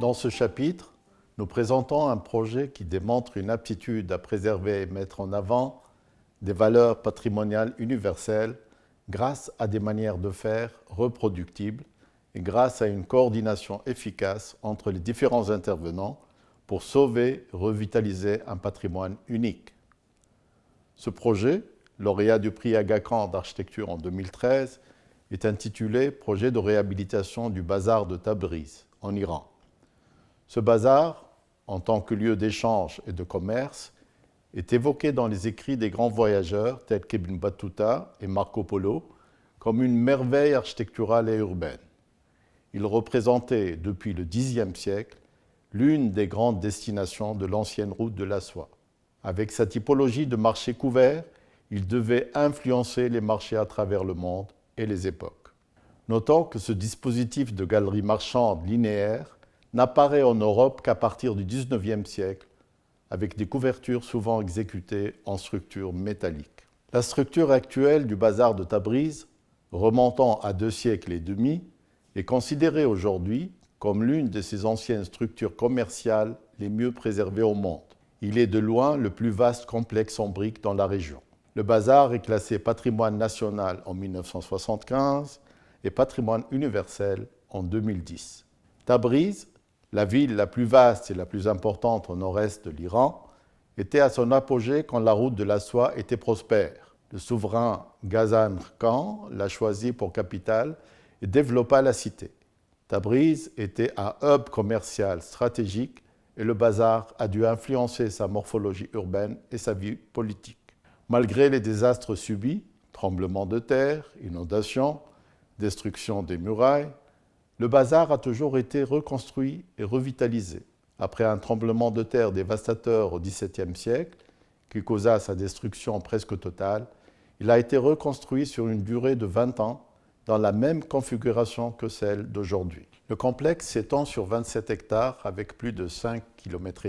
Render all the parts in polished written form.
Dans ce chapitre, nous présentons un projet qui démontre une aptitude à préserver et mettre en avant des valeurs patrimoniales universelles grâce à des manières de faire reproductibles et grâce à une coordination efficace entre les différents intervenants pour sauver et revitaliser un patrimoine unique. Ce projet, lauréat du prix Aga Khan d'architecture en 2013, est intitulé « Projet de réhabilitation du bazar de Tabriz » en Iran. Ce bazar, en tant que lieu d'échange et de commerce, est évoqué dans les écrits des grands voyageurs tels qu'Ibn Battuta et Marco Polo comme une merveille architecturale et urbaine. Il représentait, depuis le Xe siècle, l'une des grandes destinations de l'ancienne route de la soie. Avec sa typologie de marché couvert, il devait influencer les marchés à travers le monde et les époques. Notons que ce dispositif de galerie marchande linéaire n'apparaît en Europe qu'à partir du XIXe siècle, avec des couvertures souvent exécutées en structure métallique. La structure actuelle du bazar de Tabriz, remontant à 2 siècles et demi, est considérée aujourd'hui comme l'une de ces anciennes structures commerciales les mieux préservées au monde. Il est de loin le plus vaste complexe en briques dans la région. Le bazar est classé patrimoine national en 1975 et patrimoine universel en 2010. Tabriz, la ville la plus vaste et la plus importante au nord-est de l'Iran, était à son apogée quand la route de la soie était prospère. Le souverain Ghazan Khan l'a choisie pour capitale et développa la cité. Tabriz était un hub commercial stratégique et le bazar a dû influencer sa morphologie urbaine et sa vie politique. Malgré les désastres subis, tremblements de terre, inondations, destruction des murailles, le bazar a toujours été reconstruit et revitalisé. Après un tremblement de terre dévastateur au XVIIe siècle, qui causa sa destruction presque totale, il a été reconstruit sur une durée de 20 ans dans la même configuration que celle d'aujourd'hui. Le complexe s'étend sur 27 hectares avec plus de 5,5 km,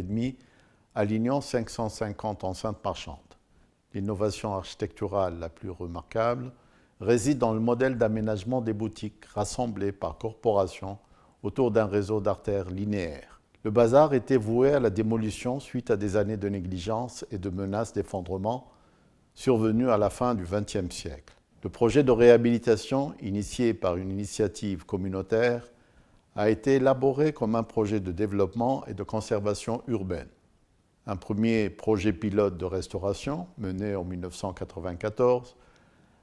alignant 550 enceintes marchandes. L'innovation architecturale la plus remarquable réside dans le modèle d'aménagement des boutiques rassemblées par corporation autour d'un réseau d'artères linéaires. Le bazar était voué à la démolition suite à des années de négligence et de menaces d'effondrement survenues à la fin du XXe siècle. Le projet de réhabilitation, initié par une initiative communautaire, a été élaboré comme un projet de développement et de conservation urbaine. Un premier projet pilote de restauration, mené en 1994,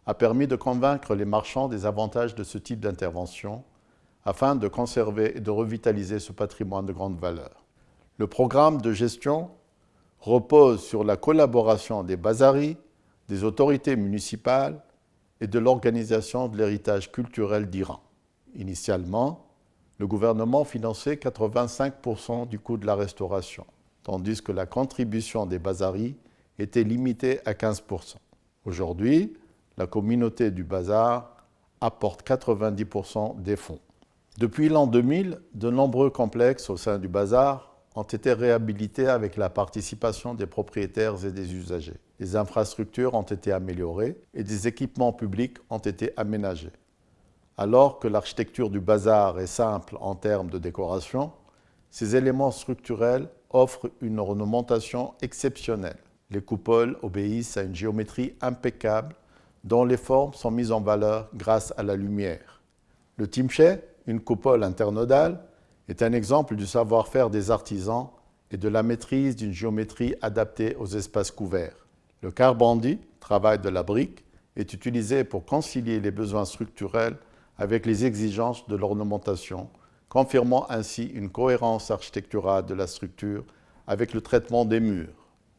a permis de convaincre les marchands des avantages de ce type d'intervention afin de conserver et de revitaliser ce patrimoine de grande valeur. Le programme de gestion repose sur la collaboration des bazaris, des autorités municipales et de l'Organisation de l'héritage culturel d'Iran. Initialement, le gouvernement finançait 85% du coût de la restauration, tandis que la contribution des bazaris était limitée à 15%. Aujourd'hui, la communauté du bazar apporte 90% des fonds. Depuis l'an 2000, de nombreux complexes au sein du bazar ont été réhabilités avec la participation des propriétaires et des usagers. Les infrastructures ont été améliorées et des équipements publics ont été aménagés. Alors que l'architecture du bazar est simple en termes de décoration, ces éléments structurels offrent une ornementation exceptionnelle. Les coupoles obéissent à une géométrie impeccable dont les formes sont mises en valeur grâce à la lumière. Le timché, une coupole internodale, est un exemple du savoir-faire des artisans et de la maîtrise d'une géométrie adaptée aux espaces couverts. Le carbandi, travail de la brique, est utilisé pour concilier les besoins structurels avec les exigences de l'ornementation, confirmant ainsi une cohérence architecturale de la structure avec le traitement des murs.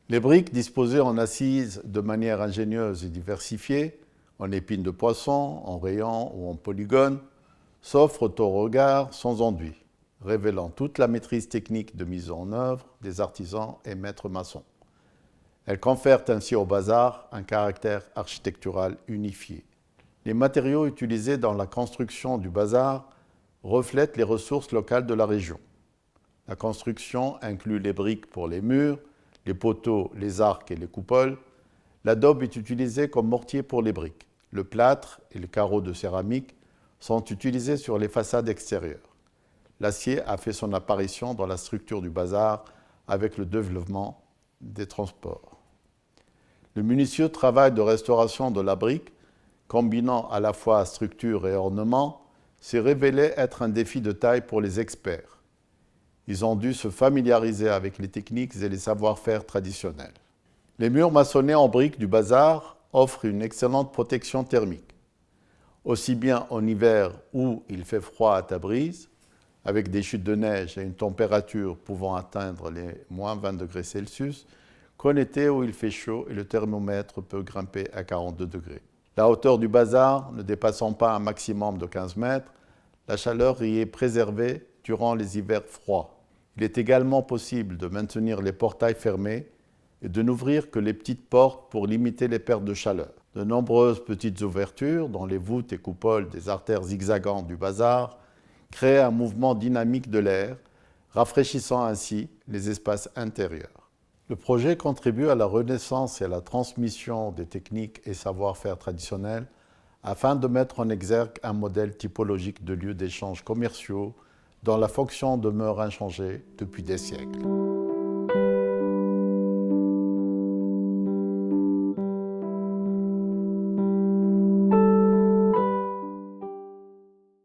Les briques disposées en assises de manière ingénieuse et diversifiée, en épines de poisson, en rayons ou en polygones, s'offrent au regard sans enduit, révélant toute la maîtrise technique de mise en œuvre des artisans et maîtres maçons. Elles confèrent ainsi au bazar un caractère architectural unifié. Les matériaux utilisés dans la construction du bazar reflètent les ressources locales de la région. La construction inclut les briques pour les murs, les poteaux, les arcs et les coupoles. L'adobe est utilisé comme mortier pour les briques. Le plâtre et le carreau de céramique sont utilisés sur les façades extérieures. l'acier a fait son apparition dans la structure du bazar avec le développement des transports. Le minutieux travail de restauration de la brique, combinant à la fois structure et ornement, s'est révélé être un défi de taille pour les experts. Ils ont dû se familiariser avec les techniques et les savoir-faire traditionnels. Les murs maçonnés en briques du bazar offrent une excellente protection thermique, aussi bien en hiver où il fait froid à Tabriz, avec des chutes de neige et une température pouvant atteindre les moins 20 degrés Celsius, qu'en été où il fait chaud et le thermomètre peut grimper à 42 degrés. La hauteur du bazar ne dépassant pas un maximum de 15 mètres, la chaleur y est préservée durant les hivers froids. Il est également possible de maintenir les portails fermés et de n'ouvrir que les petites portes pour limiter les pertes de chaleur. De nombreuses petites ouvertures dans les voûtes et coupoles des artères zigzagantes du bazar créent un mouvement dynamique de l'air, rafraîchissant ainsi les espaces intérieurs. Le projet contribue à la renaissance et à la transmission des techniques et savoir-faire traditionnels afin de mettre en exergue un modèle typologique de lieux d'échanges commerciaux dont la fonction demeure inchangée depuis des siècles.